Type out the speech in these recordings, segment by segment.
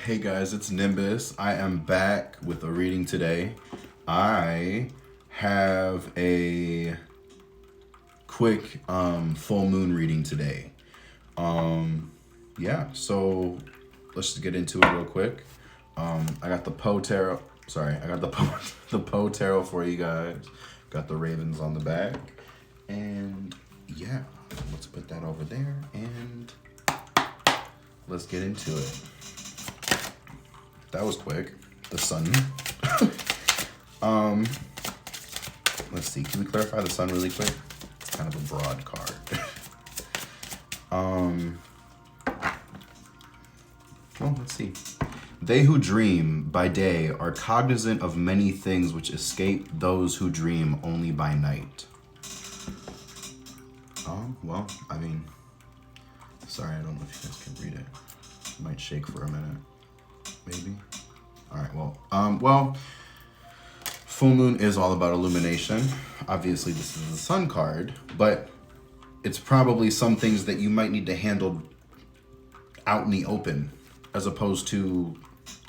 Hey guys, it's Nimbus. I am back with a reading today. I have a quick full moon reading today. Yeah, so let's just get into it real quick. I got the Poe Tarot. Sorry, I got the the Poe Tarot for you guys. Got the ravens on the back. And yeah, let's put that over there and let's get into it. That was quick. The sun. Let's see. Can we clarify the sun really quick? It's kind of a broad card. Well, let's see. They who dream by day are cognizant of many things which escape those who dream only by night. Well, I mean, sorry, I don't know if you guys can read it. It might shake for a minute. Maybe. All right. Well, full moon is all about illumination. Obviously, this is the sun card, but it's probably some things that you might need to handle out in the open, as opposed to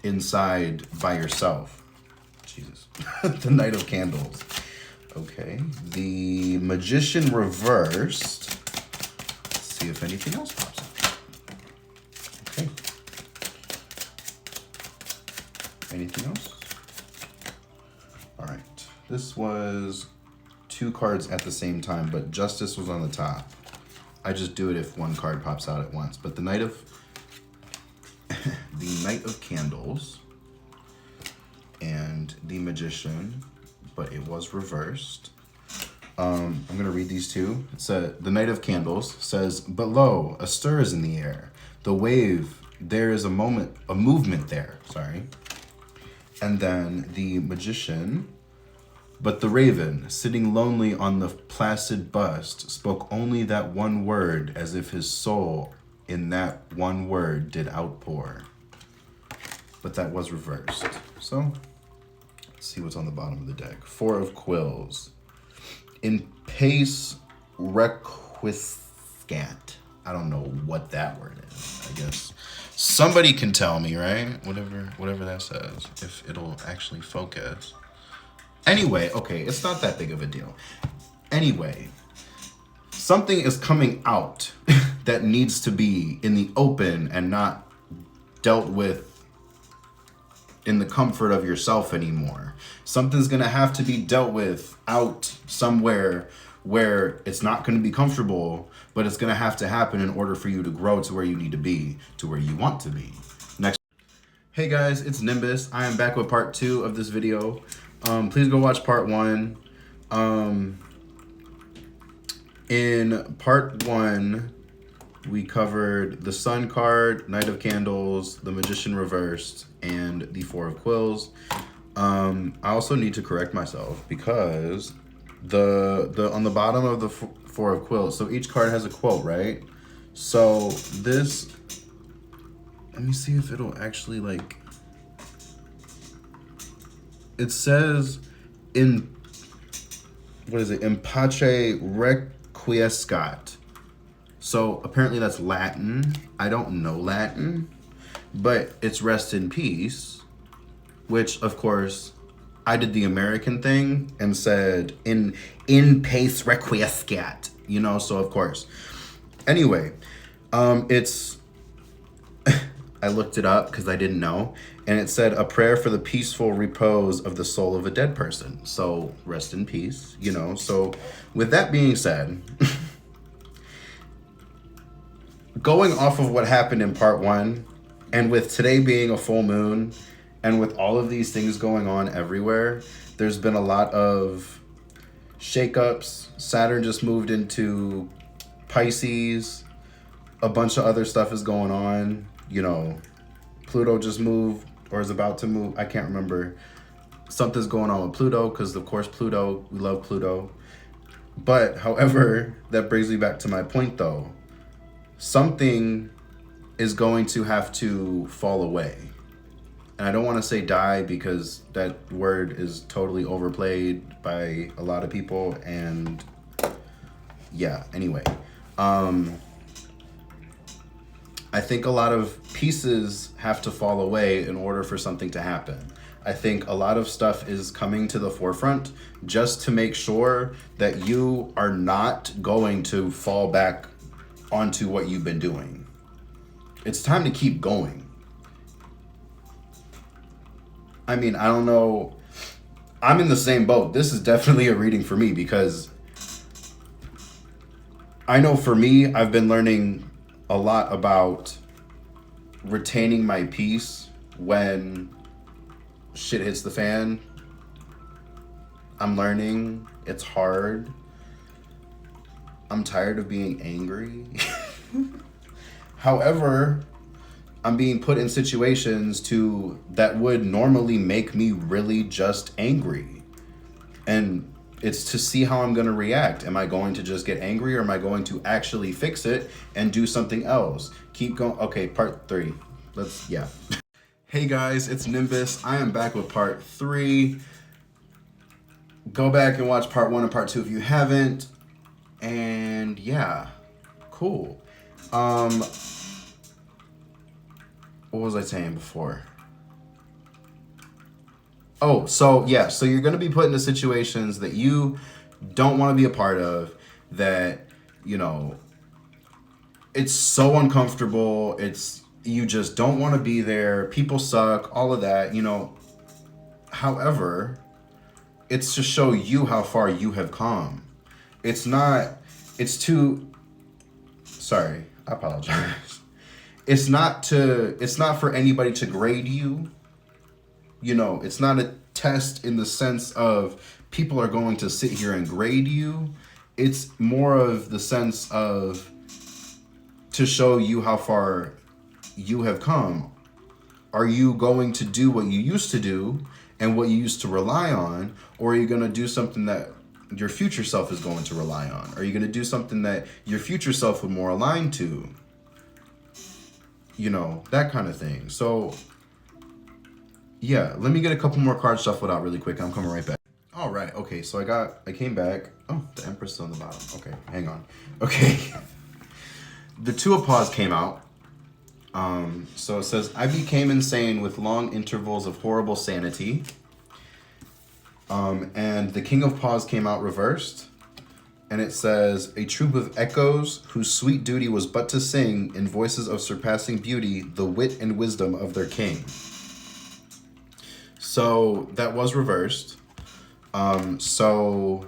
inside by yourself. Jesus. The Knight of Candles. Okay. The Magician reversed. Let's see if anything else pops up. Okay. Anything else? All right. This was two cards at the same time, but Justice was on the top. I just do it if one card pops out at once. But the Knight of Candles and the Magician, but it was reversed. I'm gonna read these two. It said the Knight of Candles says, "But lo, a stir is in the air. The wave, there is a movement there." Sorry. And then the Magician, "But the raven, sitting lonely on the placid bust, spoke only that one word, as if his soul in that one word did outpour." But that was reversed. So, let's see what's on the bottom of the deck. Four of Quills. In pace requiescat. I don't know what that word is. I guess somebody can tell me, right? Whatever that says, if it'll actually focus. Anyway, okay, it's not that big of a deal. Anyway, something is coming out that needs to be in the open and not dealt with in the comfort of yourself anymore. Something's gonna have to be dealt with out somewhere where it's not gonna be comfortable, but it's gonna have to happen in order for you to grow to where you need to be, to where you want to be. Next. Hey guys, it's Nimbus. I am back with part 2 of this video. Please go watch part 1. In part 1, we covered the Sun card, Knight of Candles, the Magician reversed, and the Four of Quills. I also need to correct myself because the on the bottom of the Four of Quills, so each card has a quote, right? So this, let me see if it'll actually like, it says in, what is it? In pace requiescat. So apparently that's Latin. I don't know Latin, but it's rest in peace, which of course I did the American thing and said in pace requiescat, you know, so of course. Anyway, it's, I looked it up because I didn't know, and it said a prayer for the peaceful repose of the soul of a dead person. So rest in peace, you know. So with that being said, going off of what happened in part 1, and with today being a full moon, and with all of these things going on everywhere, there's been a lot of shakeups. Saturn just moved into Pisces. A bunch of other stuff is going on. You know, Pluto just moved or is about to move. I can't remember. Something's going on with Pluto because, of course, Pluto, we love Pluto. But, however, that brings me back to my point, though. Something is going to have to fall away. And I don't want to say die because that word is totally overplayed by a lot of people. And yeah, anyway. I I think a lot of pieces have to fall away in order for something to happen. I think a lot of stuff is coming to the forefront just to make sure that you are not going to fall back onto what you've been doing. It's time to keep going. I mean, I don't know. I'm in the same boat. This is definitely a reading for me because I know for me, I've been learning a lot about retaining my peace when shit hits the fan. I'm learning. It's hard. I'm tired of being angry. However, I'm being put in situations that would normally make me really just angry. And it's to see how I'm going to react. Am I going to just get angry, or am I going to actually fix it and do something else? Keep going. Okay, part 3. Yeah. Hey guys, it's Nimbus. I am back with part 3. Go back and watch part 1 and part 2 if you haven't. And yeah, cool. What was I saying before? Oh, so you're going to be put into situations that you don't want to be a part of, that, you know, it's so uncomfortable. You just don't want to be there. People suck, all of that, you know. However, it's to show you how far you have come. Sorry, I apologize. It's not for anybody to grade you. You know, it's not a test in the sense of people are going to sit here and grade you. It's more of the sense of to show you how far you have come. Are you going to do what you used to do and what you used to rely on, or are you going to do something that your future self is going to rely on? Are you going to do something that your future self would more align to? You know, that kind of thing. So yeah, let me get a couple more cards shuffled out really quick. I'm coming right back. All right, okay, so I came back. Oh, the Empress is on the bottom. Okay, hang on. Okay. The Two of Paws came out. So it says, I became insane with long intervals of horrible sanity. And the King of Paws came out reversed. And it says, a troop of echoes whose sweet duty was but to sing in voices of surpassing beauty the wit and wisdom of their king. So that was reversed. So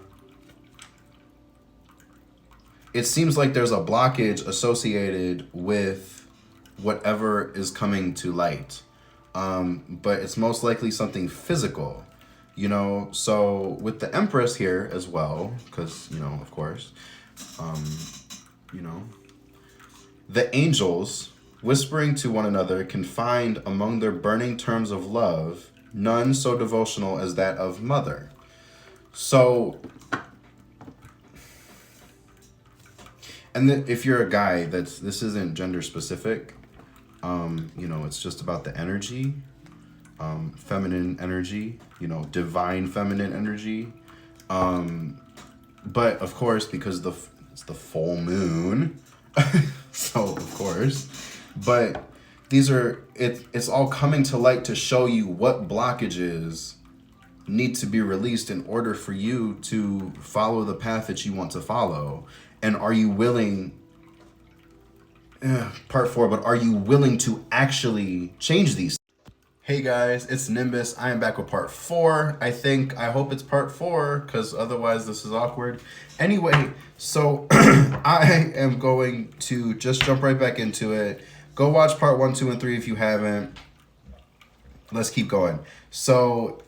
it seems like there's a blockage associated with whatever is coming to light. But it's most likely something physical, you know? So with the Empress here as well, because, you know, of course, you know, the angels whispering to one another can find among their burning terms of love none so devotional as that of mother. So, and if you're a guy, this isn't gender specific. You know, it's just about the energy, feminine energy, you know, divine feminine energy. But of course, because it's the full moon, so of course, but it's all coming to light to show you what blockages need to be released in order for you to follow the path that you want to follow. And are you willing, part 4, but are you willing to actually change these? Hey guys, it's Nimbus. I am back with part 4. I hope it's part 4, because otherwise this is awkward. Anyway, so I am going to just jump right back into it. Go watch part 1, 2, and 3 if you haven't. Let's keep going. So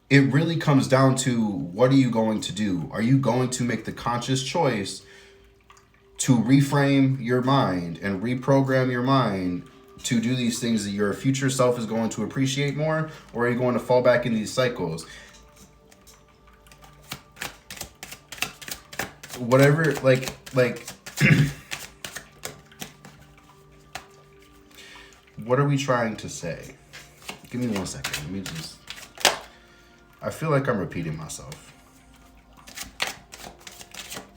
it really comes down to, what are you going to do? Are you going to make the conscious choice to reframe your mind and reprogram your mind to do these things that your future self is going to appreciate more? Or are you going to fall back in these cycles? Whatever, like what are we trying to say? Give me 1 second. Let me just, I feel like I'm repeating myself.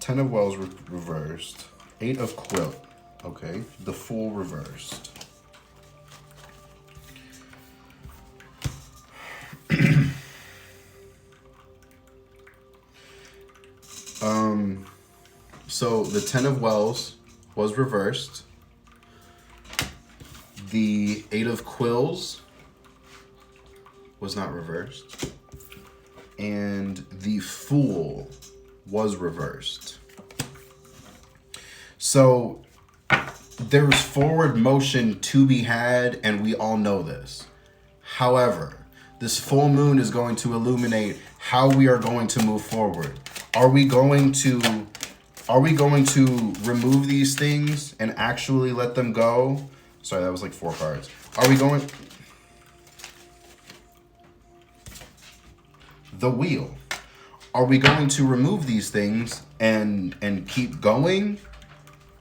10 of Wells reversed. Eight of quilt. Okay. The Fool reversed. So the Ten of Wells was reversed. The Eight of Quills was not reversed. And the Fool was reversed. So there's forward motion to be had, and we all know this. However, this full moon is going to illuminate how we are going to move forward. Are we going to remove these things and actually let them go? Sorry, that was like 4 cards. Are we going... The Wheel. Are we going to remove these things and keep going?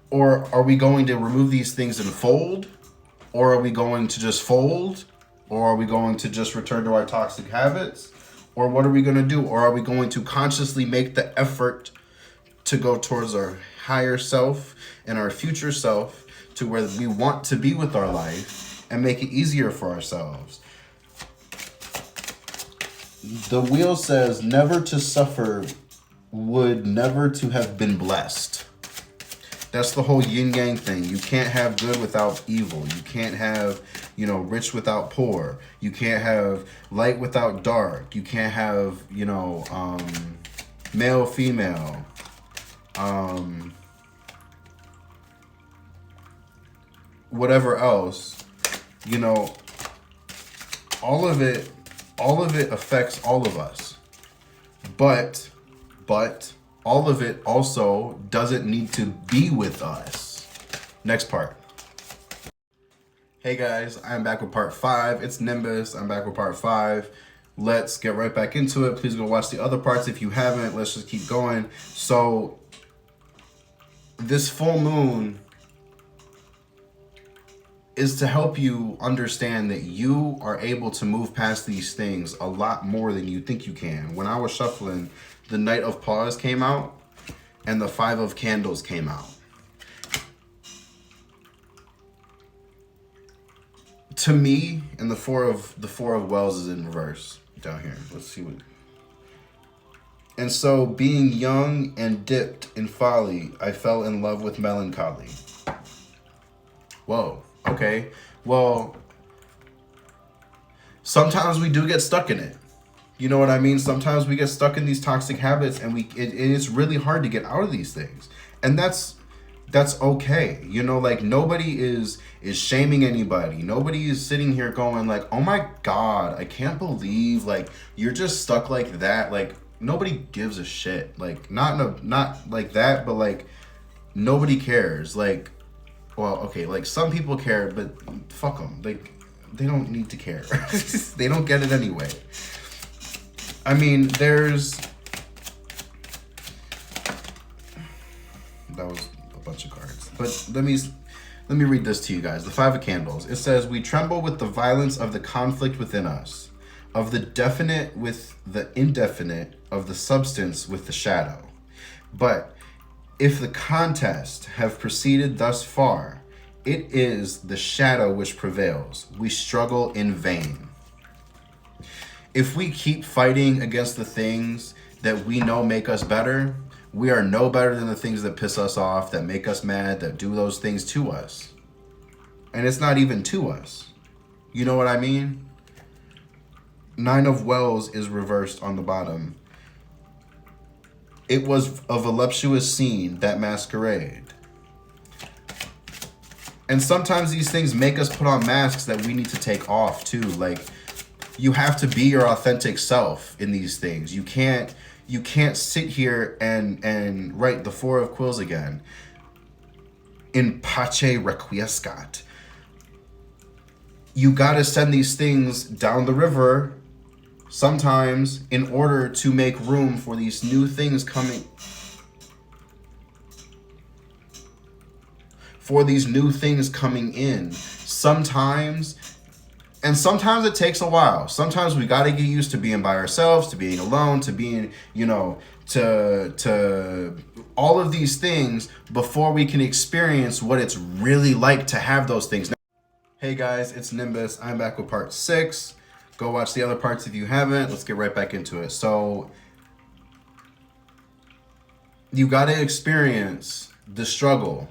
Or are we going to remove these things and fold? Or are we going to just fold? Or are we going to just return to our toxic habits? Or what are we going to do? Or are we going to consciously make the effort to go towards our higher self and our future self to where we want to be with our life and make it easier for ourselves? The Wheel says, never to suffer would never to have been blessed. That's the whole yin yang thing. You can't have good without evil. You can't have, rich without poor. You can't have light without dark. You can't have, male, female. Whatever else, all of it affects all of us. But all of it also doesn't need to be with us. Next part. Hey guys, I'm back with part 5. It's Nimbus. I'm back with part 5. Let's get right back into it. Please go watch the other parts if you haven't. Let's just keep going. So this full moon is to help you understand that you are able to move past these things a lot more than you think you can. When I was shuffling, the Knight of Paws came out and the Five of Candles came out. To me, and the four of Wells is in reverse down here. Let's see what. And so, being young and dipped in folly, I fell in love with melancholy. Whoa. Okay. Well, sometimes we do get stuck in it. You know what I mean? Sometimes we get stuck in these toxic habits, and it's really hard to get out of these things. And that's okay. Nobody is shaming anybody. Nobody is sitting here going like, "Oh my God, I can't believe you're just stuck like that." Nobody gives a shit. Not like that, but nobody cares. Well, okay, some people care, but fuck them. They don't need to care. They don't get it anyway. I mean, that was a bunch of cards. But let me read this to you guys. The Five of Candles. It says, we tremble with the violence of the conflict within us, of the definite with the indefinite, of the substance with the shadow. But if the contest have proceeded thus far, it is the shadow which prevails. We struggle in vain. If we keep fighting against the things that we know make us better, we are no better than the things that piss us off, that make us mad, that do those things to us. And it's not even to us. You know what I mean? Nine of Wells is reversed on the bottom. It was a voluptuous scene, that masquerade. And sometimes these things make us put on masks that we need to take off too. You have to be your authentic self in these things. You can't sit here and write the Four of Quills again. In pace requiescat. You gotta send these things down the river sometimes in order to make room for these new things coming. For these new things coming in. Sometimes it takes a while. Sometimes we got to get used to being by ourselves, to being alone, to being, to all of these things before we can experience what it's really like to have those things. Hey guys, it's Nimbus. I'm back with part 6. Go watch the other parts if you haven't. Let's get right back into it. So you got to experience the struggle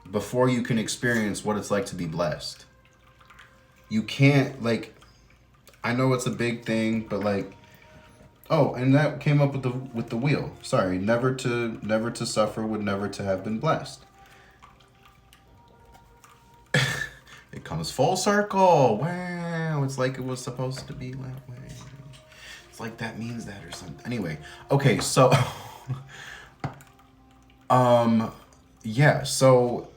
before you can experience what it's like to be blessed. You can't, like, I know it's a big thing, but like, oh, and that came up with the wheel. Sorry, never to suffer would never to have been blessed. It comes full circle. Wow, it's like it was supposed to be that way. It's like that means that or something. Anyway, okay, so yeah, so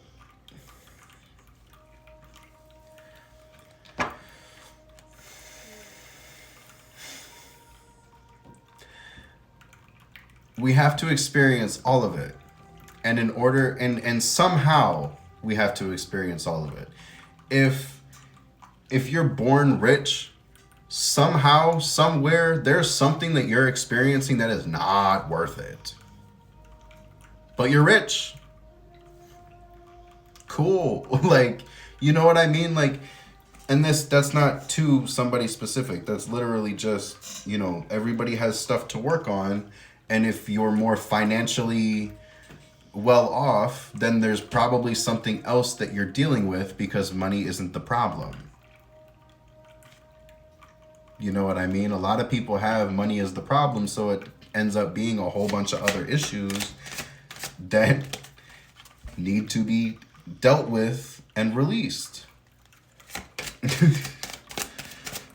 we have to experience all of it. And in order and somehow we have to experience all of it. If you're born rich, somehow, somewhere, there's something that you're experiencing that is not worth it. But you're rich. Cool. Like, you know what I mean? Like, and that's not to somebody specific. That's literally just, you know, everybody has stuff to work on. And if you're more financially well off, then there's probably something else that you're dealing with because money isn't the problem. You know what I mean? A lot of people have money as the problem, so it ends up being a whole bunch of other issues that need to be dealt with and released.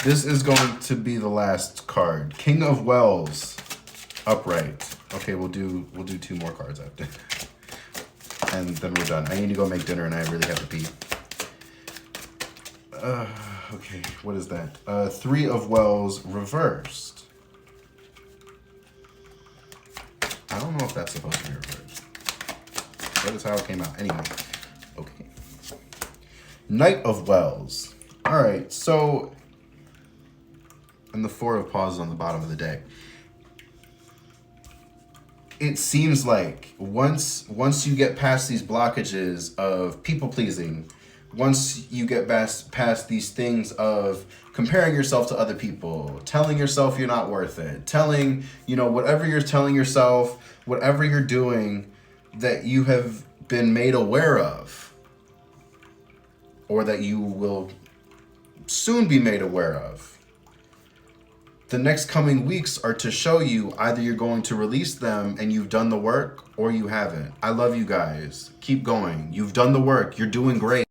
This is going to be the last card. King of Wells, upright. Okay, we'll do 2 more cards after. And then we're done. I need to go make dinner and I really have to pee. Okay, what is that? 3 of Wells reversed. I don't know if that's supposed to be reversed. That is how it came out. Anyway, okay. Knight of Wells. All right, so, and the 4 of Paws on the bottom of the deck. It seems like once you get past these blockages of people pleasing, once you get past these things of comparing yourself to other people, telling yourself you're not worth it, telling, you know, whatever you're telling yourself, whatever you're doing that you have been made aware of, or that you will soon be made aware of. The next coming weeks are to show you either you're going to release them and you've done the work or you haven't. I love you guys. Keep going. You've done the work. You're doing great.